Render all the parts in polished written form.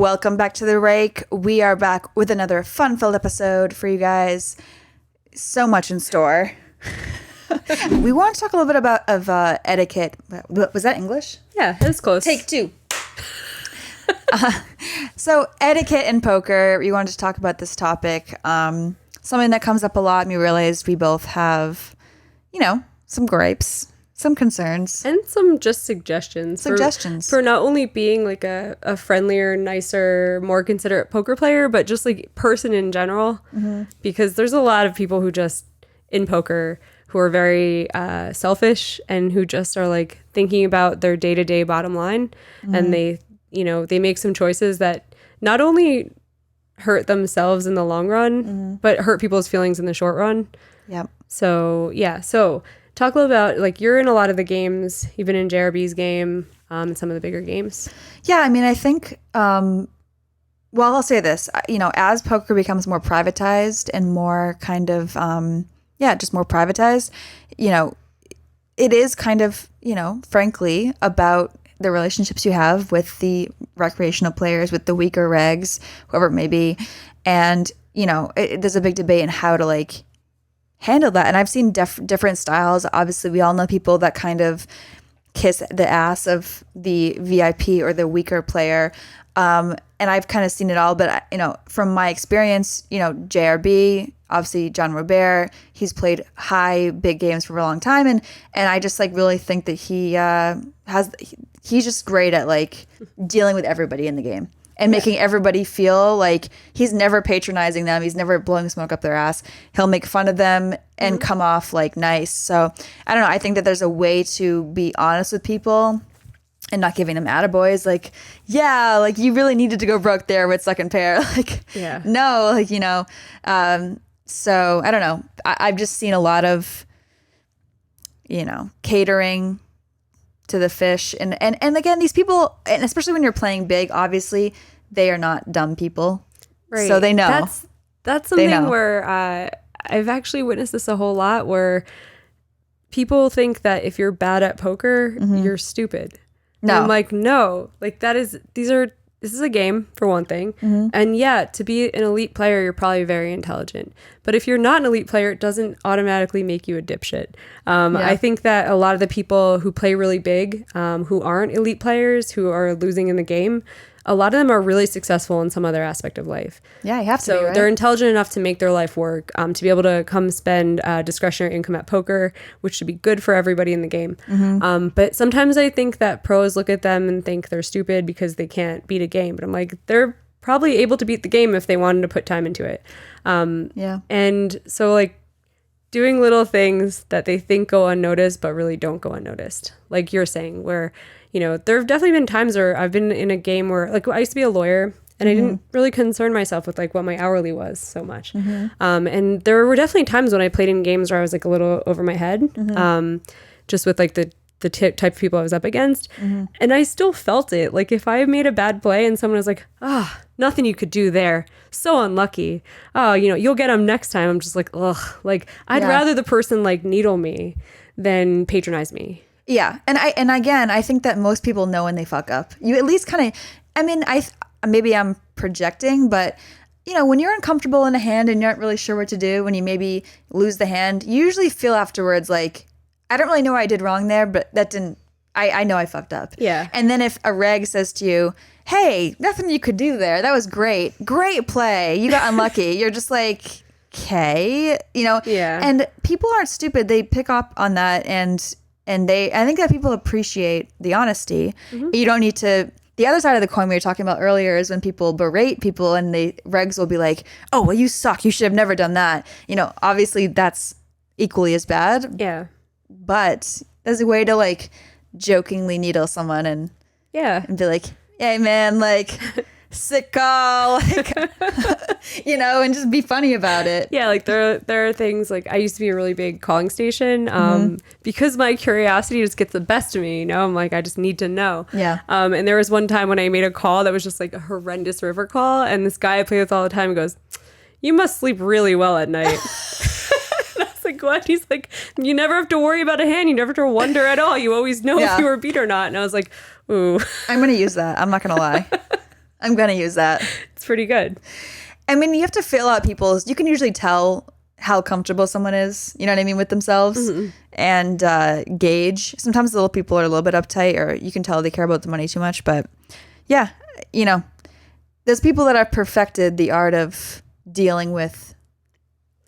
Welcome back to the Rake. We are back with another fun-filled episode for you guys. So much in store. We want to talk a little bit about etiquette. Was that English? Yeah, it's close. Take two. So etiquette in poker. We wanted to talk about this topic. Something that comes up a lot, and we realized we both have, some gripes. Some concerns. And some just suggestions. For not only being like a friendlier, nicer, more considerate poker player, but just like person in general. Mm-hmm. Because there's a lot of people who just, in poker, who are very selfish and who just are like thinking about their day-to-day bottom line. Mm-hmm. And they make some choices that not only hurt themselves in the long run, mm-hmm. but hurt people's feelings in the short run. Yep. So talk a little about, like, you're in a lot of the games, even in JRB's game, and some of the bigger games. Yeah, I mean, I think, I'll say this, as poker becomes more privatized and more kind of, just more privatized, it is kind of, frankly, about the relationships you have with the recreational players, with the weaker regs, whoever it may be. And, there's a big debate in how to, like, handle that. And I've seen different styles. Obviously, we all know people that kind of kiss the ass of the VIP or the weaker player. And I've kind of seen it all. But, from my experience, JRB, obviously John Robert, he's played high, big games for a long time. And I just like really think that he's just great at like dealing with everybody in the game. And making everybody feel like he's never patronizing them. He's never blowing smoke up their ass. He'll make fun of them and come off like nice. So I don't know. I think that there's a way to be honest with people and not giving them attaboys. Like, yeah, like you really needed to go broke there with second pair. Like, no, like, so I don't know. I've just seen a lot of, catering to the fish. And again, these people, and especially when you're playing big, obviously they are not dumb people. Right. So they know. That's something where I've actually witnessed this a whole lot, where people think that if you're bad at poker, you're stupid. No. And I'm like, no, like this is a game, for one thing. Mm-hmm. And yeah, to be an elite player, you're probably very intelligent. But if you're not an elite player, it doesn't automatically make you a dipshit. I think that a lot of the people who play really big, who aren't elite players, who are losing in the game, a lot of them are really successful in some other aspect of life. Yeah, you have to. So they're intelligent enough to make their life work, to be able to come spend discretionary income at poker, which should be good for everybody in the game. Mm-hmm. But sometimes I think that pros look at them and think they're stupid because they can't beat a game. But I'm like, they're probably able to beat the game if they wanted to put time into it. And so like doing little things that they think go unnoticed but really don't go unnoticed. Like you're saying, where there have definitely been times where I've been in a game where, like, I used to be a lawyer and I didn't really concern myself with, like, what my hourly was so much. Mm-hmm. And there were definitely times when I played in games where I was, like, a little over my head, just with, like, the type of people I was up against. Mm-hmm. And I still felt it. Like, if I made a bad play and someone was like, nothing you could do there. So unlucky. Oh, you'll get them next time. I'm just like, ugh. Like, I'd rather the person, like, needle me than patronize me. Yeah. And again, I think that most people know when they fuck up. You at least kind of, I mean, maybe I'm projecting, but when you're uncomfortable in a hand and you're not really sure what to do, when you maybe lose the hand, you usually feel afterwards like, I don't really know what I did wrong there, but I know I fucked up. Yeah. And then if a reg says to you, hey, nothing you could do there. That was great. Great play. You got unlucky. You're just like, okay, Yeah. And people aren't stupid. They pick up on that and I think that people appreciate the honesty. Mm-hmm. You don't need to. The other side of the coin we were talking about earlier is when people berate people and the regs will be like, oh, well, you suck. You should have never done that. Obviously that's equally as bad. Yeah. But there's a way to like jokingly needle someone and be like, hey, man, like sick call, like, and just be funny about it. Yeah, like there are things like I used to be a really big calling station because my curiosity just gets the best of me. I'm like, I just need to know. Yeah. And there was one time when I made a call that was just like a horrendous river call, and this guy I play with all the time goes, "You must sleep really well at night." And I was like, what? He's like, you never have to worry about a hand. You never have to wonder at all. You always know if you were beat or not. And I was like, ooh. I'm gonna use that. I'm not gonna lie. I'm going to use that. It's pretty good. I mean, you have to feel out people's, you can usually tell how comfortable someone is, you know what I mean, with themselves and gauge. Sometimes the little people are a little bit uptight or you can tell they care about the money too much. But yeah, you know, there's people that have perfected the art of dealing with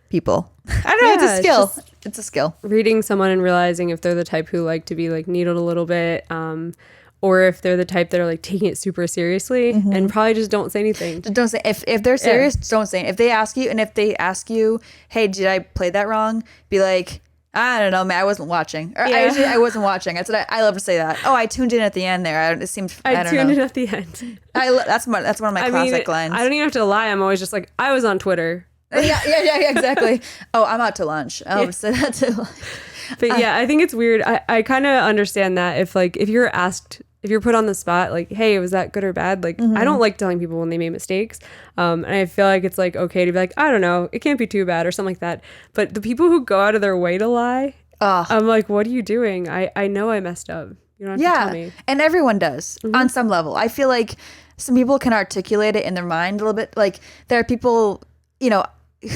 people. I don't know, it's a skill. It's a skill. Reading someone and realizing if they're the type who like to be like needled a little bit, or if they're the type that are like taking it super seriously and probably just don't say anything. Don't say if they're serious, don't say it. If they ask you, and if they ask you, hey, did I play that wrong? Be like, I don't know, man, I wasn't watching. Or I wasn't watching. That's what I love to say that. Oh, I tuned in at the end there. It seemed I tuned in at the end. That's one of my classic lines. I don't even have to lie. I'm always just like, I was on Twitter. Yeah, exactly. Oh, I'm out to lunch. I'll say that too. But yeah, I think it's weird. I kind of understand that if you're asked, if you're put on the spot, like, hey, was that good or bad? Like, I don't like telling people when they made mistakes. And I feel like it's like, okay to be like, I don't know, it can't be too bad or something like that. But the people who go out of their way to lie, I'm like, what are you doing? I know I messed up. You don't have to tell me. And everyone does on some level. I feel like some people can articulate it in their mind a little bit. Like there are people, you know,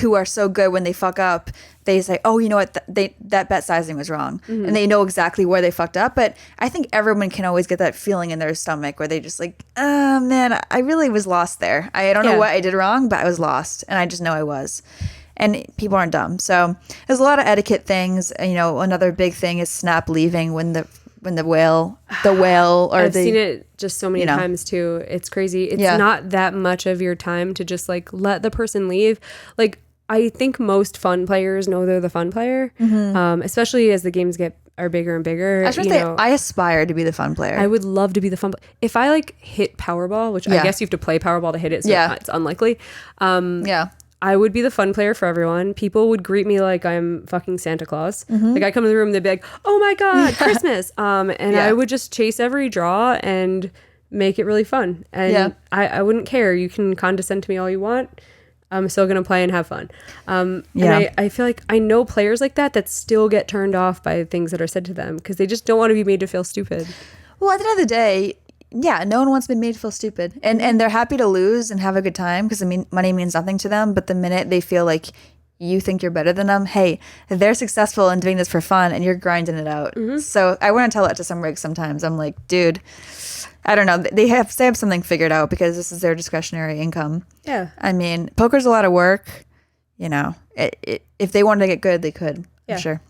who are so good when they fuck up, they say, oh, you know what, that bet sizing was wrong. And they know exactly where they fucked up. But I think everyone can always get that feeling in their stomach where they just like, oh, man, I really was lost there. I don't know what I did wrong, but I was lost. And I just know I was. And people aren't dumb. So there's a lot of etiquette things. You know, another big thing is snap leaving when the whale or I've seen it just so many times too. It's crazy. It's not that much of your time to just like let the person leave. Like I think most fun players know they're the fun player, especially as the games are bigger and bigger. I aspire to be the fun player. I would love to be the fun player. If I like hit Powerball, which I guess you have to play Powerball to hit it, so it's unlikely. I would be the fun player for everyone. People would greet me like I'm fucking Santa Claus. Like I come to the room, they'd be like, "Oh my god, Christmas!" I would just chase every draw and make it really fun. And I wouldn't care. You can condescend to me all you want. I'm still gonna play and have fun. And I feel like I know players like that still get turned off by things that are said to them because they just don't want to be made to feel stupid. Well, at the end of the day, no one wants to be made to feel stupid. And they're happy to lose and have a good time because, I mean, money means nothing to them. But the minute they feel like you think you're better than them, hey, they're successful in doing this for fun and you're grinding it out. So I want to tell that to some rigs sometimes. I'm like, dude, I don't know. They have something figured out because this is their discretionary income. Yeah. I mean, poker's a lot of work. You know, if they wanted to get good, they could. Yeah. I'm sure.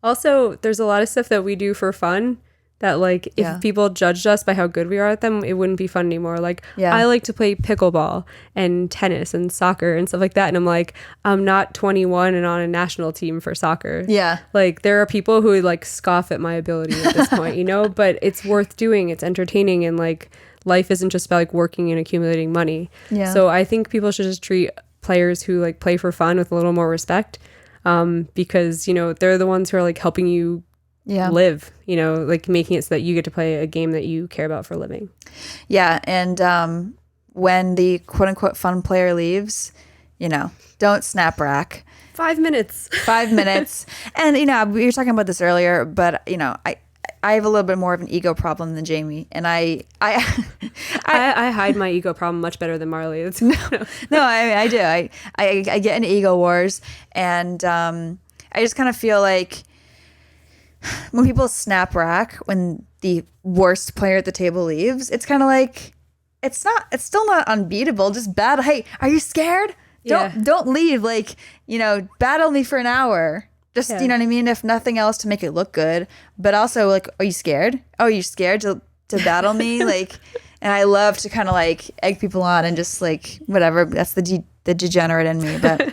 Also, there's a lot of stuff that we do for fun that like if people judged us by how good we are at them, it wouldn't be fun anymore. Like I like to play pickleball and tennis and soccer and stuff like that. And I'm like, I'm not 21 and on a national team for soccer. Yeah. Like there are people who like scoff at my ability at this point, you know, but it's worth doing. It's entertaining. And like life isn't just about like working and accumulating money. Yeah. So I think people should just treat players who like play for fun with a little more respect. Because, you know, they're the ones who are like helping you live, you know, like making it so that you get to play a game that you care about for a living. Yeah. And when the quote unquote fun player leaves, you know, don't snap rack. 5 minutes. 5 minutes. And, you know, we were talking about this earlier, but, you know, I have a little bit more of an ego problem than Jamie. And I hide my ego problem much better than Marle. No, I do. I get into ego wars. And I just kind of feel like when people snap rack when the worst player at the table leaves, it's kind of like it's still not unbeatable, just bad. Hey, are you scared? Don't leave. Like, you know, battle me for an hour. Just, you know what I mean? If nothing else, to make it look good. But also, like, are you scared? Oh, you're scared to battle me? Like, and I love to kind of like egg people on and just like whatever. That's the degenerate in me. But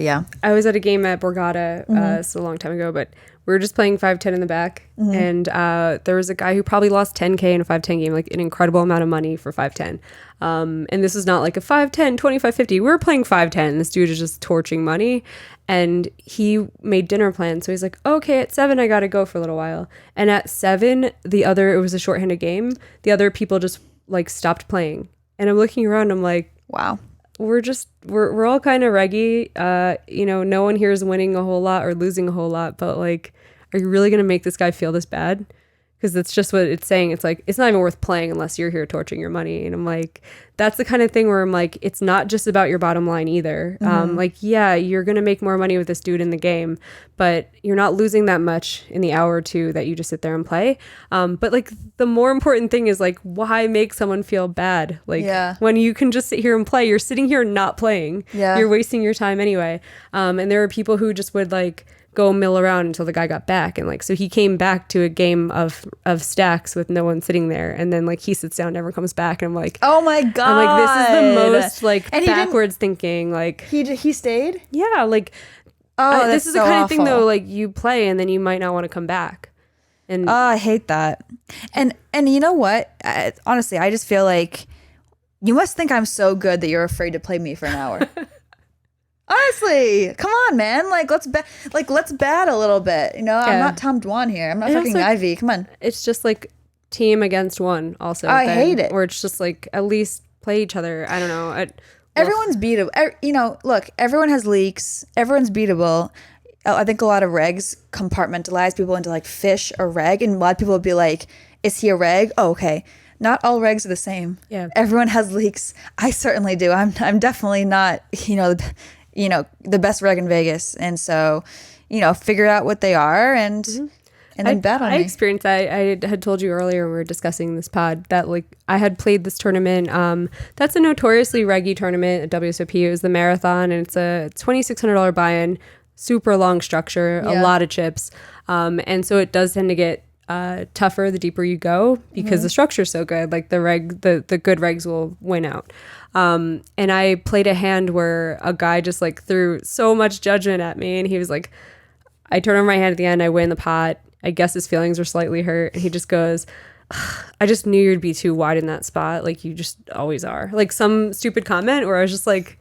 yeah, I was at a game at Borgata so a long time ago, but we were just playing 5-10 in the back, and there was a guy who probably lost 10K in a 5-10 game, like an incredible amount of money for 5-10. And this is not like a 5-10, 25-50. We were playing 5-10. This dude is just torching money, and he made dinner plans. So he's like, okay, at 7, I got to go for a little while. And at 7, it was a shorthanded game. The other people just like stopped playing. And I'm looking around, I'm like, wow. We're all kind of reggy. You know, no one here is winning a whole lot or losing a whole lot, but like, are you really going to make this guy feel this bad? because it's just what it's saying. It's like, it's not even worth playing unless you're here torching your money. And I'm like, that's the kind of thing where I'm like, it's not just about your bottom line either. Like, yeah, you're going to make more money with this dude in the game, but you're not losing that much in the hour or two that you just sit there and play. But like, the more important thing is like, why make someone feel bad? Like, when you can just sit here and play, you're sitting here not playing. You're wasting your time anyway. And there are people who just would like go mill around until the guy got back, and like, so he came back to a game of stacks with no one sitting there, and then like he sits down, never comes back, and I'm like, oh my god, I'm like, this is the most like backwards thinking. Like he stayed. Yeah, like this is the kind of thing though, like you play and then you might not want to come back. And I hate that. And you know what? Honestly, I just feel like you must think I'm so good that you're afraid to play me for an hour. Honestly, come on, man. Like let's bat a little bit. You know, I'm not Tom Dwan here. I'm not fucking like, Ivy. Come on. It's just like team against one. Also, I hate it. Or it's just like at least play each other. I don't know. Everyone's beatable. You know, look, everyone has leaks. Everyone's beatable. I think a lot of regs compartmentalize people into like fish or reg, and a lot of people will be like, "Is he a reg?" Oh, okay. Not all regs are the same. Yeah. Everyone has leaks. I certainly do. I'm definitely not. You know, the best reg in Vegas, and so, you know, figure out what they are and then bet on me. I experienced that. I had told you earlier when we were discussing this pod that like I had played this tournament. That's a notoriously reggy tournament at WSOP. It was the marathon, and it's a $2,600 buy-in, super long structure, a lot of chips, and so it does tend to get tougher the deeper you go because the structure's so good. Like the good regs will win out. And I played a hand where a guy just like threw so much judgment at me, and he was like, I turn over my hand at the end, I win the pot. I guess his feelings were slightly hurt, and he just goes, I just knew you'd be too wide in that spot. Like you just always are. Like some stupid comment where I was just like,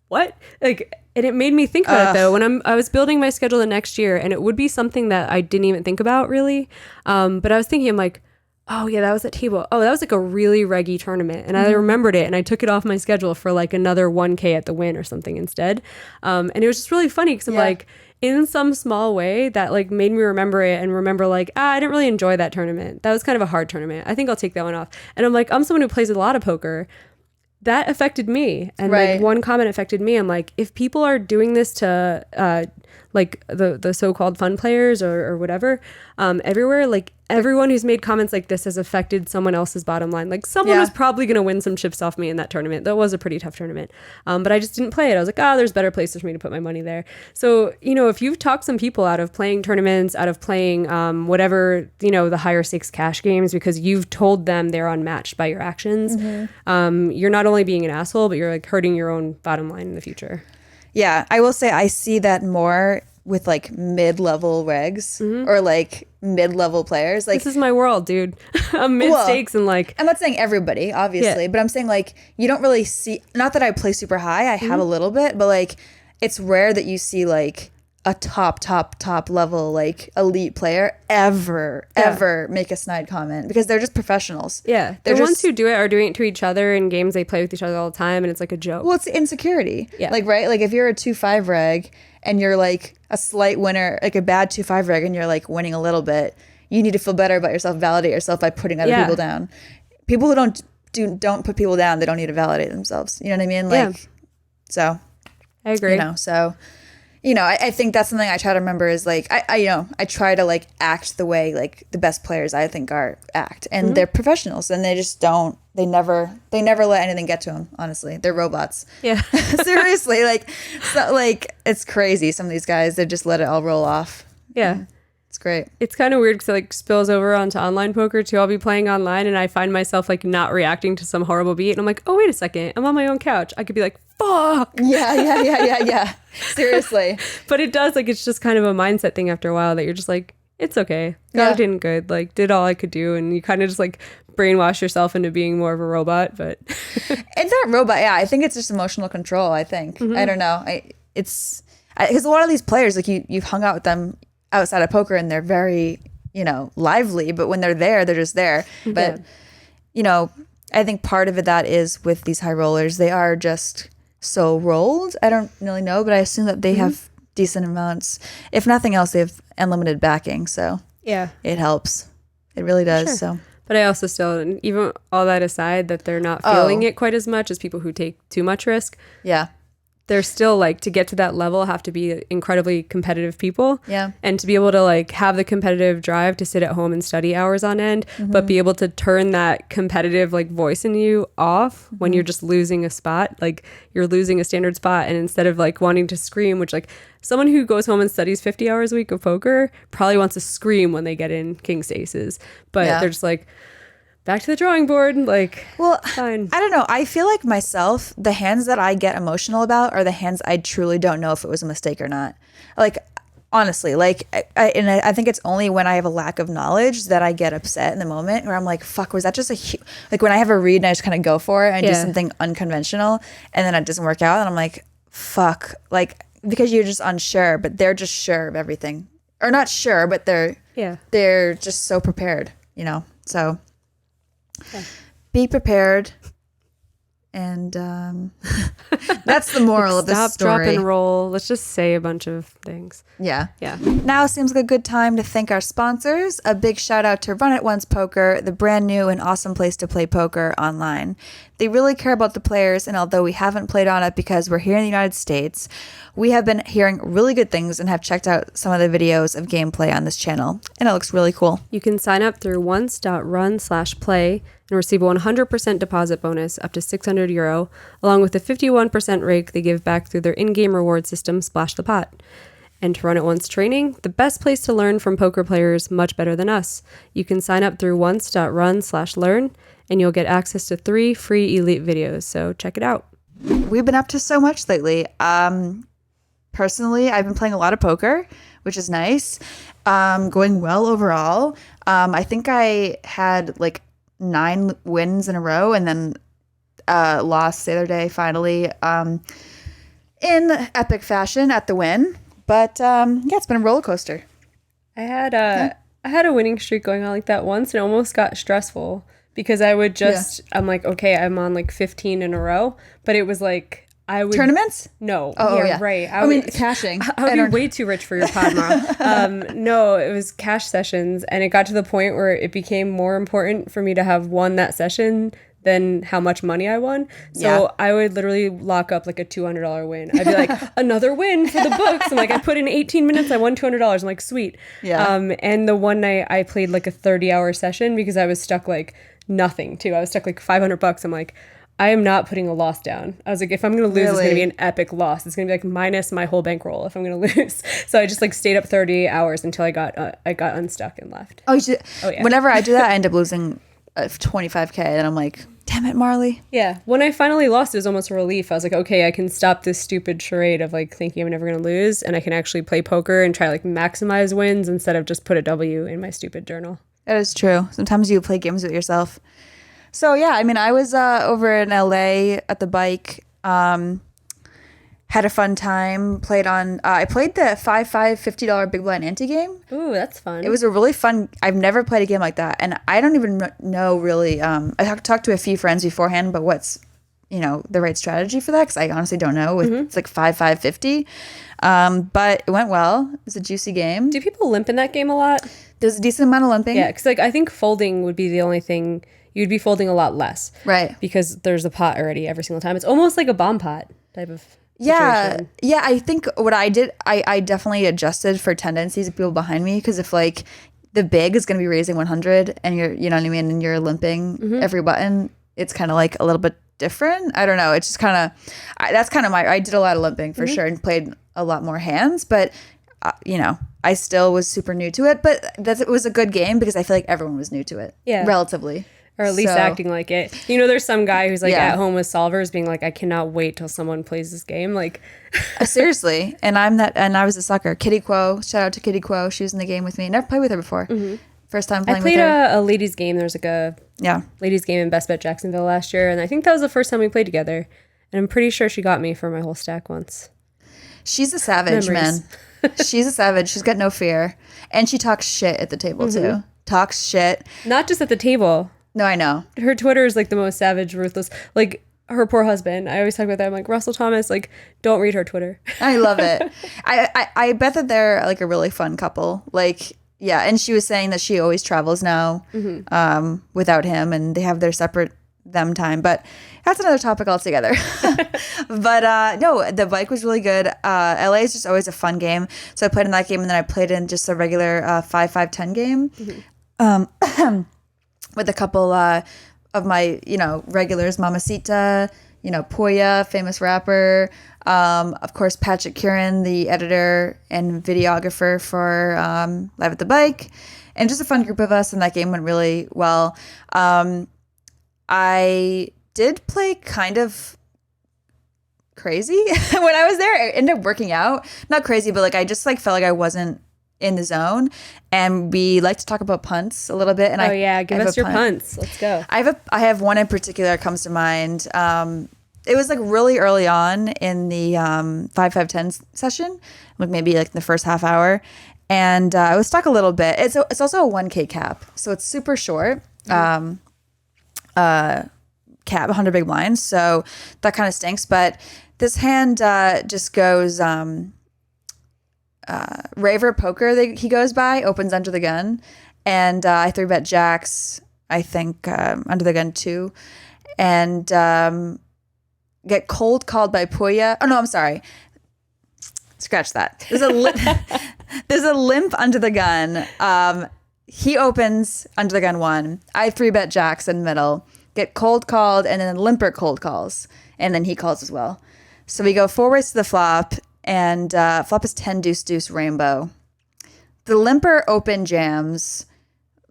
what? Like, and it made me think about it though when I was building my schedule the next year, and it would be something that I didn't even think about really. But I was thinking, I'm like, oh yeah, that was at table. Oh, that was like a really reggy tournament. And I remembered it, and I took it off my schedule for like another 1K at the win or something instead. And it was just really funny because I'm like, in some small way that like made me remember it and remember like, I didn't really enjoy that tournament. That was kind of a hard tournament. I think I'll take that one off. And I'm like, I'm someone who plays a lot of poker. That affected me. And like one comment affected me. I'm like, if people are doing this to like the so-called fun players or whatever, everywhere, like everyone who's made comments like this has affected someone else's bottom line. Like someone was probably going to win some chips off me in that tournament. That was a pretty tough tournament. But I just didn't play it. I was like, there's better places for me to put my money there. So, you know, if you've talked some people out of playing tournaments, out of playing whatever, you know, the higher stakes cash games, because you've told them they're unmatched by your actions, you're not only being an asshole, but you're like hurting your own bottom line in the future. Yeah, I will say I see that more with like mid-level regs or like mid-level players. Like, this is my world, dude. I'm mid-stakes and like... I'm not saying everybody, obviously, but I'm saying like you don't really see... Not that I play super high. I have a little bit, but like it's rare that you see like a top level like elite player ever make a snide comment, because they're just professionals. Yeah, the ones who do it are doing it to each other in games they play with each other all the time, and it's like a joke. Well, it's insecurity. Yeah, like like if you're a 2-5 reg and you're like a slight winner, like a bad 2-5 reg, and you're like winning a little bit, you need to feel better about yourself, validate yourself by putting other people down. People who don't put people down, they don't need to validate themselves. You know what I mean? Like, so I agree. You know, so. You know, I think that's something I try to remember is like, I try to like act the way like the best players I think are act, and they're professionals, and they just don't, they never let anything get to them. Honestly, they're robots. Yeah. Seriously. Like, so like, it's crazy. Some of these guys, they just let it all roll off. Yeah. It's great. It's kind of weird because it like spills over onto online poker too. I'll be playing online and I find myself like not reacting to some horrible beat, and I'm like, oh, wait a second, I'm on my own couch. I could be like, fuck. Yeah. Seriously. But it does, like, it's just kind of a mindset thing after a while that you're just like, it's okay. God didn't good. Like, did all I could do. And you kind of just like brainwash yourself into being more of a robot. But it's not robot. Yeah, I think it's just emotional control. I think. I don't know. It's because a lot of these players, like you've hung out with them outside of poker, and they're very, you know, lively. But when they're there, they're just there. But you know, I think part of it that is with these high rollers, they are just so rolled. I don't really know, but I assume that they have decent amounts. If nothing else, they have unlimited backing, so it helps. It really does. Sure. So, but I also still, even all that aside, that they're not feeling it quite as much as people who take too much risk. yeah. They're still like, to get to that level, have to be incredibly competitive people. Yeah. And to be able to like have the competitive drive to sit at home and study hours on end, but be able to turn that competitive like voice in you off when you're just losing a spot, like you're losing a standard spot. And instead of like wanting to scream, which like someone who goes home and studies 50 hours a week of poker probably wants to scream when they get in King's Aces, but they're just like, back to the drawing board. Like, well, fine. I don't know. I feel like myself, the hands that I get emotional about are the hands I truly don't know if it was a mistake or not. Like, honestly, like, I think it's only when I have a lack of knowledge that I get upset in the moment where I'm like, fuck, was that just like when I have a read and I just kind of go for it and do something unconventional and then it doesn't work out and I'm like, fuck, like, because you're just unsure, but they're just sure of everything. Or not sure, but they're just so prepared, you know? So... yeah. Be prepared, and that's the moral of this story. Stop, drop, and roll. Let's just say a bunch of things. Yeah. Now seems like a good time to thank our sponsors. A big shout out to Run It Once Poker, the brand new and awesome place to play poker online. They really care about the players, and although we haven't played on it because we're here in the United States, we have been hearing really good things and have checked out some of the videos of gameplay on this channel, and it looks really cool. You can sign up through once.run/play and receive a 100% deposit bonus up to €600, along with a 51% rake they give back through their in-game reward system, Splash the Pot. And to Run It Once training, the best place to learn from poker players much better than us. You can sign up through once.run/learn, and you'll get access to 3 free elite videos, so check it out. We've been up to so much lately. Personally, I've been playing a lot of poker, which is nice. Going well overall. I think I had like 9 wins in a row and then lost the other day finally in epic fashion at the win. But it's been a roller coaster. I had a winning streak going on like that once, and it almost got stressful because I would just I'm like, okay, I'm on like 15 in a row, but it was like I would tournaments? No. Oh yeah, right. I mean cashing. I would be way too rich for your pod, Marle. No, it was cash sessions, and it got to the point where it became more important for me to have won that session than how much money I won. So I would literally lock up like a $200 win. I'd be like, another win for the books. I'm like, I put in 18 minutes, I won $200. I'm like, sweet. Yeah. And the one night I played like a 30-hour session because I was stuck like nothing too. I was stuck like $500. I'm like, I am not putting a loss down. I was like, if I'm going to lose, it's going to be an epic loss. It's going to be like minus my whole bankroll if I'm going to lose. So I just like stayed up 30 hours until I got unstuck and left. Oh yeah. Whenever I do that, I end up losing 25K. And I'm like, damn it, Marley. Yeah. When I finally lost, it was almost a relief. I was like, okay, I can stop this stupid charade of like thinking I'm never going to lose. And I can actually play poker and try like maximize wins instead of just put a W in my stupid journal. That is true. Sometimes you play games with yourself. So yeah, I mean, I was over in LA at the bike, had a fun time, played on, I played the 5-5 $50 big blind ante game. Ooh, that's fun. It was a really fun, I've never played a game like that. And I don't even know really, I talked to a few friends beforehand, but what's, the right strategy for that? Because I honestly don't know. It's like 5-5 50. But it went well. It was a juicy game. Do people limp in that game a lot? There's a decent amount of limping. Yeah, because like I think folding would be the only thing. You'd be folding a lot less. Right. Because there's a pot already every single time. It's almost like a bomb pot type of situation. Yeah, I think what I did, I definitely adjusted for tendencies of people behind me, because if like the big is going to be raising 100 and you're, you know what I mean, and you're limping every button, it's kind of like a little bit different. I don't know. It's just kind of, that's kind of I did a lot of limping for sure and played a lot more hands, but I still was super new to it, but it was a good game because I feel like everyone was new to it. Yeah. Relatively. Or at least acting like it. There's some guy who's like at home with solvers being like, I cannot wait till someone plays this game. Like, seriously. And I was a sucker. Kitty Quo, shout out to Kitty Quo. She was in the game with me. Never played with her before. First time playing with her. I played a ladies game. There's like a ladies game in Best Bet Jacksonville last year. And I think that was the first time we played together. And I'm pretty sure she got me for my whole stack once. She's a savage, man. She's a savage. She's got no fear. And she talks shit at the table too. Talks shit. Not just at the table. No, I know. Her Twitter is like the most savage, ruthless. Like her poor husband. I always talk about that. I'm like, Russell Thomas, like, don't read her Twitter. I love it. I bet that they're like a really fun couple. Like, Yeah, and she was saying that she always travels now without him, and they have their separate them time. But that's another topic altogether. But no, the bike was really good. LA is just always a fun game. So I played in that game, and then I played in just a regular 5-5-10 game with a couple of my, regulars, Mamacita, Poya, famous rapper. Of course, Patrick Curran, the editor and videographer for Live at the Bike, and just a fun group of us. And that game went really well. I did play kind of crazy when I was there. I ended up working out, not crazy, but I just felt like I wasn't in the zone. And we like to talk about punts a little bit. And give us your punts. Let's go. I have one in particular that comes to mind. It was really early on in the 5-5-10 session, maybe in the first half hour, and I was stuck a little bit. It's also a 1K cap, so it's super short. Cap, 100 big blinds, so that kind of stinks. But this hand just goes Raver Poker. He goes by, opens under the gun, and I 3-bet jacks. I think under the gun too, and get cold called by Puya. Oh no, I'm sorry. Scratch that. There's a limp under the gun. He opens under the gun 1. I 3-bet jacks in middle. Get cold called, and then limper cold calls, and then he calls as well. So we go 4 ways to the flop, and flop is 10 deuce deuce rainbow. The limper open jams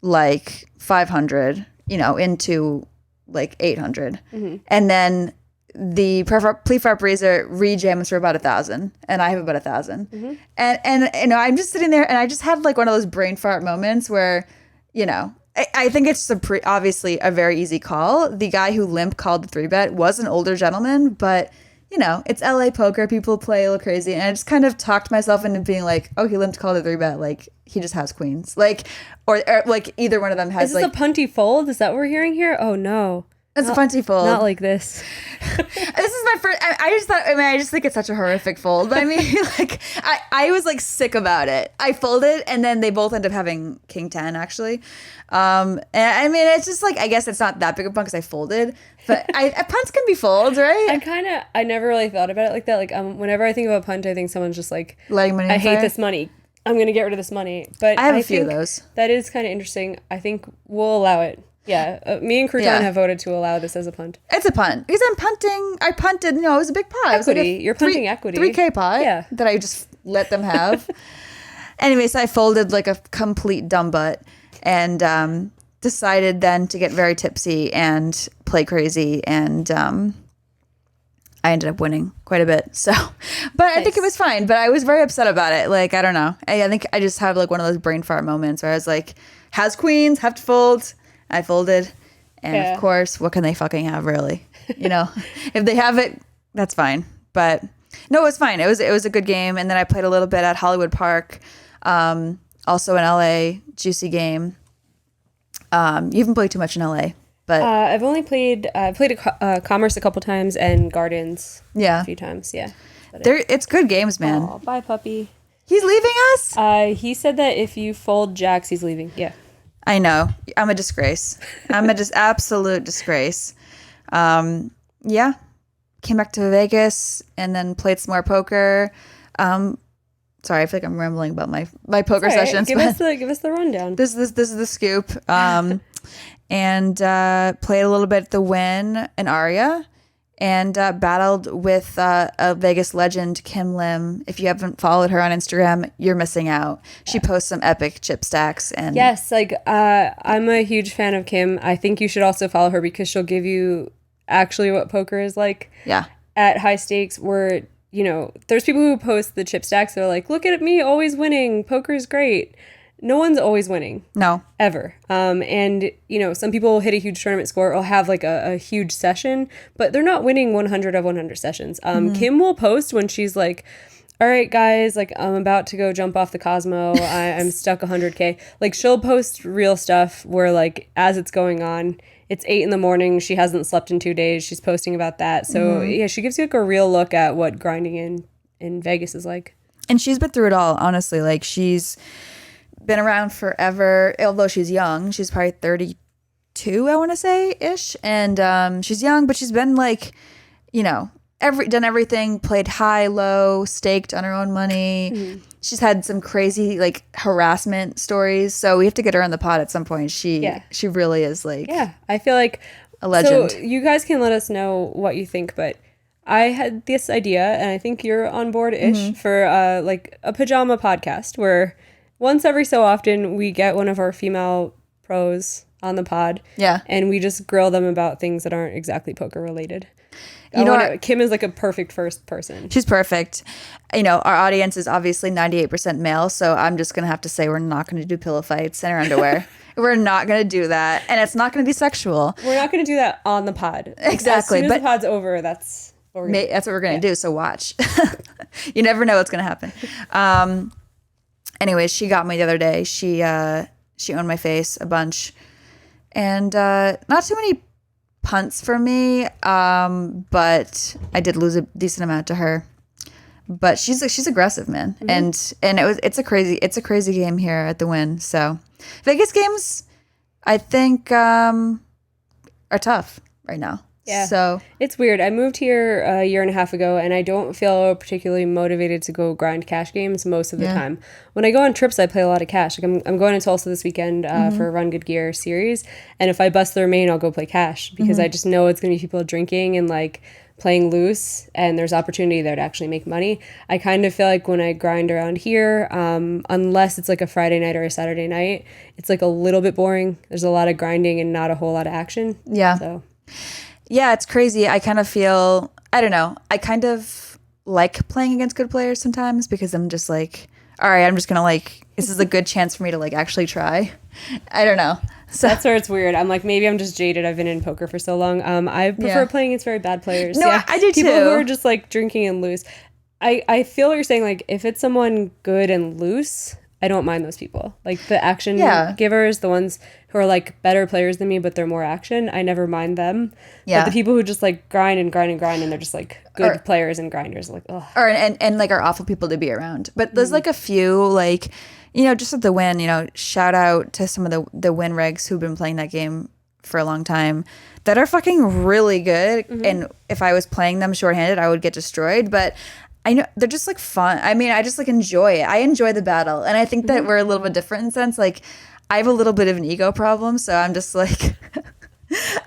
500, into 800, and then the pre-flop raiser rejams for about 1,000, and I have about 1,000, and I'm just sitting there, and I just had one of those brain fart moments where, I think it's obviously a very easy call. The guy who limp called the 3-bet was an older gentleman, but it's LA poker. People play a little crazy, and I just kind of talked myself into being oh, he limped called the 3-bet. He just has queens, or either one of them has. Is this a punty fold? Is that what we're hearing here? Oh no. It's a punty fold. Not like this. This is my first. I just think it's such a horrific fold. But I was sick about it. I folded, and then they both end up having king 10 actually. And it's just I guess it's not that big a punt because I folded. But punts can be folds, right? I never really thought about it like that. Whenever I think of a punt, I think someone's just letting money. I hate this money. I'm gonna get rid of this money. But I have a few of those. That is kind of interesting. I think we'll allow it. Yeah, me and Crouton have voted to allow this as a punt. It's a punt because I'm punting. I punted. It was a big pot. Equity. You're punting equity. 3K pot. That I just let them have. Anyway, so I folded a complete dumb butt, and decided then to get very tipsy and play crazy, and I ended up winning quite a bit. So, but nice. I think it was fine. But I was very upset about it. I don't know. I think I just have one of those brain fart moments where I was has queens, have to fold. I folded, and of course, what can they fucking have, really? If they have it, that's fine. But no, it was fine. It was a good game, and then I played a little bit at Hollywood Park, also in LA, juicy game. You haven't played too much in LA, but I've only played Commerce a couple times and Gardens a few times. Yeah, it's good games, man. Oh, bye, puppy. He's leaving us. He said that if you fold jacks, he's leaving. Yeah. I know. I'm a disgrace. I'm a absolute disgrace. Came back to Vegas and then played some more poker. Sorry, I feel like I'm rambling about my poker sessions. Give us the rundown. This is the scoop. And played a little bit at the Win in Aria, and battled with a Vegas legend, Kim Lim. If you haven't followed her on Instagram, you're missing out. She posts some epic chip stacks. And yes, I'm a huge fan of Kim. I think you should also follow her because she'll give you actually what poker is like. Yeah. At high stakes, where there's people who post the chip stacks. They're like, look at me, always winning. Poker is great. No one's always winning. No. Ever. And, some people will hit a huge tournament score or have a huge session, but they're not winning 100 of 100 sessions. Kim will post when she's like, all right, guys, I'm about to go jump off the Cosmo. I'm stuck 100K. She'll post real stuff where, as it's going on, it's 8 a.m. She hasn't slept in 2 days. She's posting about that. So, she gives you a real look at what grinding in Vegas is like. And she's been through it all, honestly. She's been around forever, although she's young. She's probably 32, I want to say, ish. And she's young, but she's been like, you know, done everything, played high, low, staked on her own money. Mm-hmm. She's had some crazy like harassment stories. So we have to get her on the pod at some point. She really is like, yeah, I feel like a legend. So you guys can let us know what you think, but I had this idea, and I think you're on board-ish, for like a pajama podcast where once every so often we get one of our female pros on the pod. Yeah. And we just grill them about things that aren't exactly poker related. Kim is like a perfect first person. She's perfect. You know, our audience is obviously 98% male, so I'm just going to have to say we're not going to do pillow fights in our underwear. We're not going to do that, and it's not going to be sexual. We're not going to do that on the pod. Exactly. As soon as the pod's over, that's what we're going to do, so watch. You never know what's going to happen. Anyways, she got me the other day. She owned my face a bunch, and not too many punts for me, but I did lose a decent amount to her. But she's aggressive, man, and it's a crazy game here at the Wynn. So Vegas games, I think, are tough right now. Yeah. So it's weird. I moved here a year and a half ago, and I don't feel particularly motivated to go grind cash games most of the time. When I go on trips, I play a lot of cash. Like I'm going to Tulsa this weekend for a Run Good Gear series, and if I bust the main, I'll go play cash because I just know it's going to be people drinking and like playing loose, and there's opportunity there to actually make money. I kind of feel like when I grind around here, unless it's like a Friday night or a Saturday night, it's like a little bit boring. There's a lot of grinding and not a whole lot of action. Yeah. So. Yeah, it's crazy. I kind of feel, I don't know, I kind of like playing against good players sometimes because I'm just like, all right, I'm just going to like, this is a good chance for me to like actually try. I don't know. So that's where it's weird. I'm like, maybe I'm just jaded. I've been in poker for so long. I prefer playing against very bad players. No, I do too. People who are just like drinking and loose. I feel what you're saying. Like if it's someone good and loose, I don't mind those people. Like the action givers, the ones who are like better players than me, but they're more action. I never mind them. Yeah. But the people who just like grind and grind and grind, and they're just like good players and grinders, like ugh. Or and like are awful people to be around. But there's like a few like, you know, just at the Wynn, you know, shout out to some of the Wynn regs who've been playing that game for a long time that are fucking really good. And if I was playing them shorthanded, I would get destroyed. But I know they're just like fun. I mean, I just like enjoy it. I enjoy the battle. And I think that we're a little bit different in a sense. Like I have a little bit of an ego problem. So I'm just like,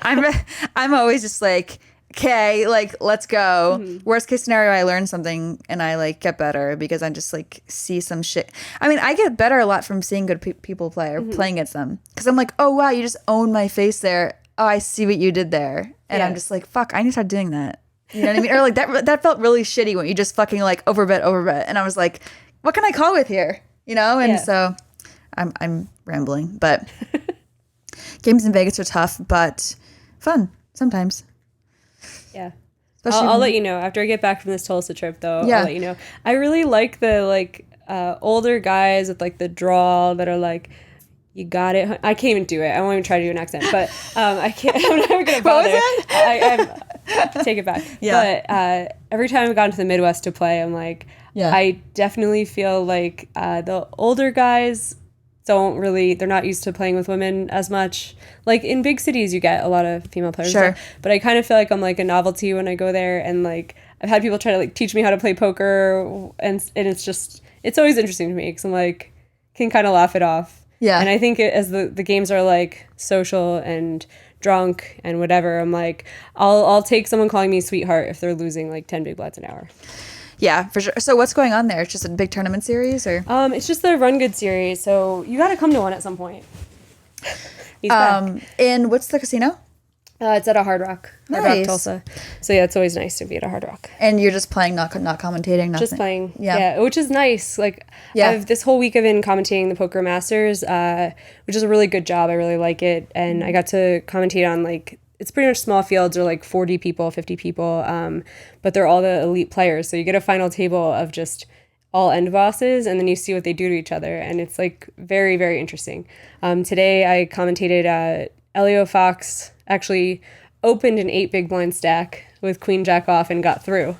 I'm always just like, okay, like let's go. Worst case scenario, I learn something and I like get better because I just like see some shit. I mean, I get better a lot from seeing good people play or playing against them. Because I'm like, oh wow, you just owned my face there. Oh, I see what you did there. And I'm just like, fuck, I need to start doing that. You know what I mean? Or like that felt really shitty when you just fucking like overbet. And I was like, what can I call with here? You know? And so I'm rambling, but games in Vegas are tough, but fun sometimes. Yeah. I'll let you know after I get back from this Tulsa trip though. Yeah. I'll let you know. I really like the like older guys with like the drawl that are like, you got it. I can't even do it. I won't even try to do an accent, but I can't. I'm never gonna bother. I take it back. Yeah. But every time I've gone to the Midwest to play, I'm like, I definitely feel like the older guys they're not used to playing with women as much. Like in big cities, you get a lot of female players. Sure. But I kind of feel like I'm like a novelty when I go there, and like I've had people try to like teach me how to play poker, and it's always interesting to me because I'm like can kind of laugh it off. Yeah. And I think as the games are like social and drunk and whatever, I'm like, I'll take someone calling me sweetheart if they're losing like 10 big blinds an hour. Yeah, for sure. So what's going on there? It's just a big tournament series or? It's just the Run Good series. So you got to come to one at some point. He's back. And what's the casino? It's at a Hard Rock. Nice. Hard Rock Tulsa. So yeah, it's always nice to be at a Hard Rock. And you're just playing, not commentating, nothing. Just playing. Yeah, which is nice. Like this whole week I've been commentating the Poker Masters, which is a really good job. I really like it. And I got to commentate on like, it's pretty much small fields or like 40 people, 50 people. But they're all the elite players. So you get a final table of just all end bosses, and then you see what they do to each other. And it's like very, very interesting. Today I commentated Elio Fox actually opened an 8 big blind stack with Queen Jack off and got through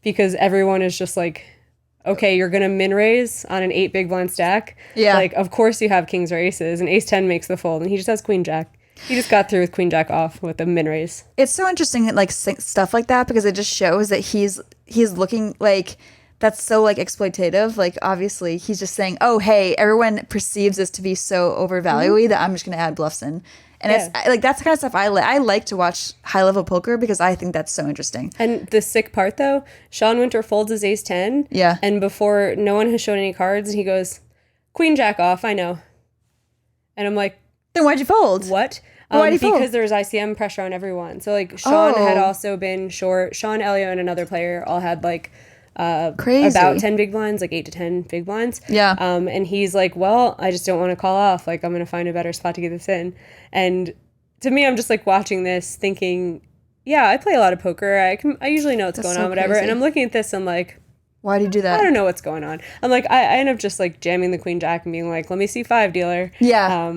because everyone is just like okay, you're going to min raise on an 8 big blind stack. Yeah. Like, of course you have kings or aces, and ace 10 makes the fold, and he just has queen jack. He just got through with queen jack off with a min raise. It's so interesting, like stuff like that, because it just shows that he's looking like that's so like exploitative. Like obviously he's just saying, oh hey, everyone perceives this to be so overvalued that I'm just gonna add bluffs in. And it's like that's the kind of stuff I like to watch high level poker because I think that's so interesting. And the sick part though, Sean Winter folds his ace 10. Yeah. And before no one has shown any cards, he goes, queen jack off, I know. And I'm like, then why'd you fold? What? Why'd you fold? Because there was ICM pressure on everyone. So like Sean had also been short. Sean, Elio, and another player all had like crazy about 10 big blinds, like 8 to 10 big blinds. Yeah. And he's like, well, I just don't want to call off. Like I'm going to find a better spot to get this in. And to me, I'm just like watching this thinking, yeah, I play a lot of poker. I usually know what's going on, whatever. Crazy. And I'm looking at this and like, why do you do that? I don't know what's going on. I'm like, I end up just like jamming the queen jack and being like, let me see 5 dealer. Yeah.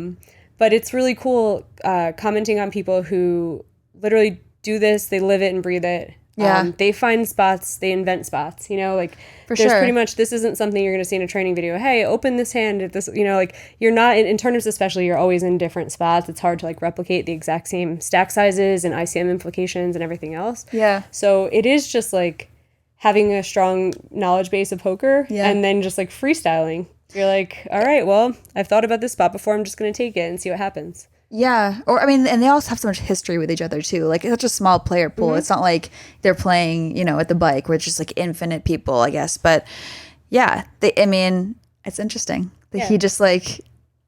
But it's really cool commenting on people who literally do this. They live it and breathe it. Yeah. They find spots. They invent spots. You know, like For there's sure. pretty much, this isn't something you're going to see in a training video. Hey, open this hand at this, you know, like you're not, in tournaments especially, you're always in different spots. It's hard to like replicate the exact same stack sizes and ICM implications and everything else. Yeah. So it is just like having a strong knowledge base of poker and then just like freestyling. You're like, all right, well, I've thought about this spot before. I'm just going to take it and see what happens. Yeah. Or, I mean, and they also have so much history with each other, too. Like, it's such a small player pool. It's not like they're playing, you know, at the bike where it's just, like, infinite people, I guess. But, yeah, I mean, it's interesting that he just, like,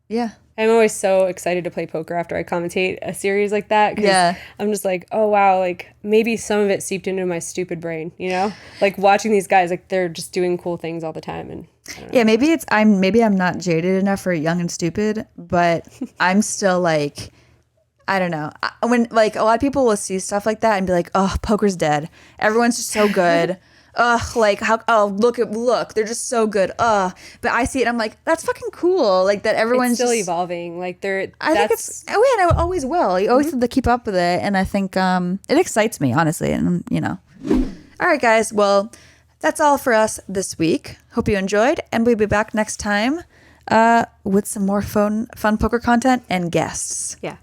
I'm always so excited to play poker after I commentate a series like that. Cause I'm just like, oh, wow, like, maybe some of it seeped into my stupid brain, you know? Like, watching these guys, like, they're just doing cool things all the time. And Yeah, maybe I'm not jaded enough for young and stupid, but I'm still like, I don't know. When like a lot of people will see stuff like that and be like, "Oh, poker's dead. Everyone's just so good. Ugh, like how? Oh, look, they're just so good. Ugh." But I see it, and I'm like, that's fucking cool. Like that everyone's it's still just evolving. Like I think it's. Oh yeah, and I always will. You always have to keep up with it, and I think it excites me honestly, and you know. All right, guys. Well. That's all for us this week. Hope you enjoyed, and we'll be back next time with some more fun poker content and guests. Yeah.